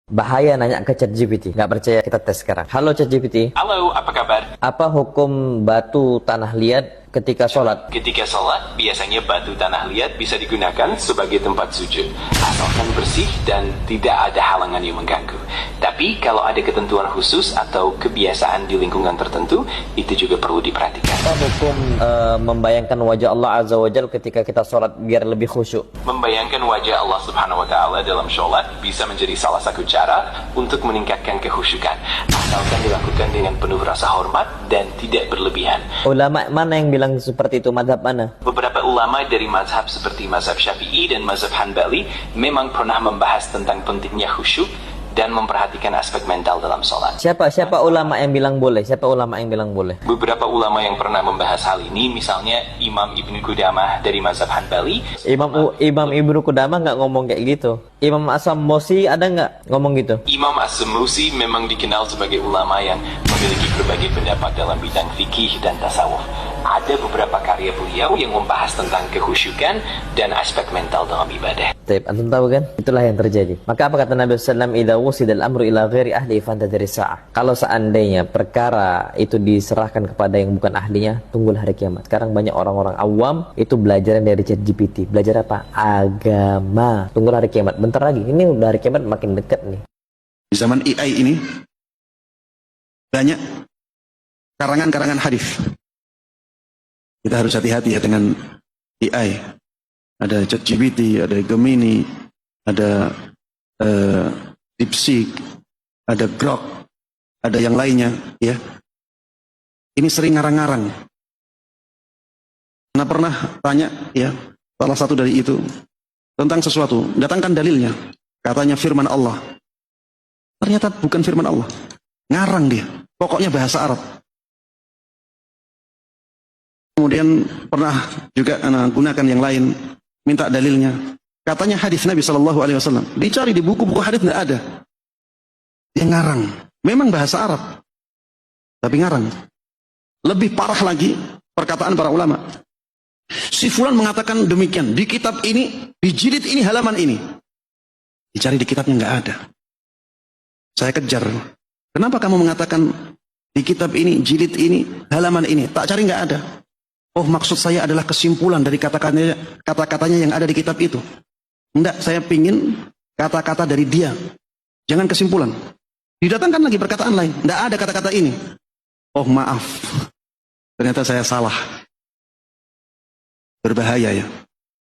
Bahaya nanya ke ChatGPT. Nggak percaya, kita tes sekarang. Halo ChatGPT. Halo, apa kabar? Apa hukum batu tanah liat ketika sholat? Ketika sholat, biasanya batu tanah liat bisa digunakan sebagai tempat sujud, asalkan bersih dan tidak ada halangan yang mengganggu. Tapi kalau ada ketentuan khusus atau kebiasaan di lingkungan tertentu, itu juga perlu diperhatikan. Apa hukum membayangkan wajah Allah Azza wa Jalla ketika kita sholat biar lebih khusyuk? Membayangkan wajah Allah Subhanahu wa Ta'ala dalam sholat bisa menjadi salah satu cara untuk meningkatkan kehusyukan, asalkan dilakukan dengan penuh rasa hormat dan tidak berlebihan. Ulama mana yang bilang seperti itu? Mazhab mana? Beberapa ulama dari mazhab seperti mazhab Syafi'i dan mazhab Hanbali memang pernah membahas tentang pentingnya khusyuk dan memperhatikan aspek mental dalam sholat. Siapa ulama yang bilang boleh? Siapa ulama yang bilang boleh? Beberapa ulama yang pernah membahas hal ini, misalnya Imam Ibnu Qudamah dari mazhab Hanbali. Imam Ibnu Qudamah nggak ngomong kayak gitu. Imam As-Samusi ada nggak ngomong gitu? Imam As-Samusi memang dikenal sebagai ulama yang memiliki berbagai pendapat dalam bidang fikih dan tasawuf. Ada beberapa karya beliau yang membahas tentang kehusyukan dan aspek mental dalam ibadah. Antum tahu kan? Itulah yang terjadi. Maka apa kata Nabi SAW? Idza wusidal amru ila ghairi ahli fantadhir sa'ah. Kalau seandainya perkara itu diserahkan kepada yang bukan ahlinya, tunggulah hari kiamat. Sekarang banyak orang-orang awam itu belajar dari ChatGPT. Belajar apa? Agama. Tunggulah hari kiamat. Bentar lagi. Ini udah hari kiamat makin dekat nih. Di zaman AI ini banyak karangan-karangan hadis. Kita harus hati-hati ya dengan AI. Ada ChatGPT, ada Gemini, ada DeepSeek, ada Grok, ada yang lainnya, ya. Ini sering ngarang-ngarang. Anda pernah tanya, ya, salah satu dari itu tentang sesuatu, datangkan dalilnya. Katanya firman Allah. Ternyata bukan firman Allah. Ngarang dia. Pokoknya bahasa Arab. Kemudian pernah juga gunakan yang lain, minta dalilnya. Katanya hadis Nabi SAW. Dicari di buku-buku hadis tidak ada. Dia ngarang. Memang bahasa Arab, tapi ngarang. Lebih parah lagi perkataan para ulama. Si fulan mengatakan demikian. Di kitab ini, di jilid ini, halaman ini. Dicari di kitabnya nggak ada. Saya kejar. Kenapa kamu mengatakan di kitab ini, jilid ini, halaman ini? Tak cari nggak ada. Oh, maksud saya adalah kesimpulan dari kata-katanya yang ada di kitab itu. Enggak, saya pingin kata-kata dari dia. Jangan kesimpulan. Didatangkan lagi perkataan lain. Enggak ada kata-kata ini. Oh, maaf. Ternyata saya salah. Berbahaya ya.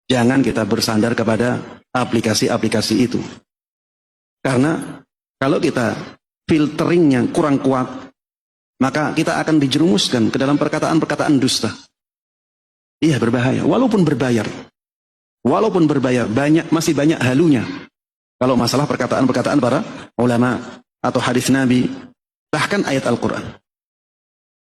Jangan kita bersandar kepada aplikasi-aplikasi itu. Karena kalau kita filteringnya kurang kuat, maka kita akan dijerumuskan ke dalam perkataan-perkataan dusta. Iya, berbahaya. Walaupun berbayar, masih banyak halunya. Kalau masalah perkataan-perkataan para ulama atau hadis Nabi, bahkan ayat Al-Quran.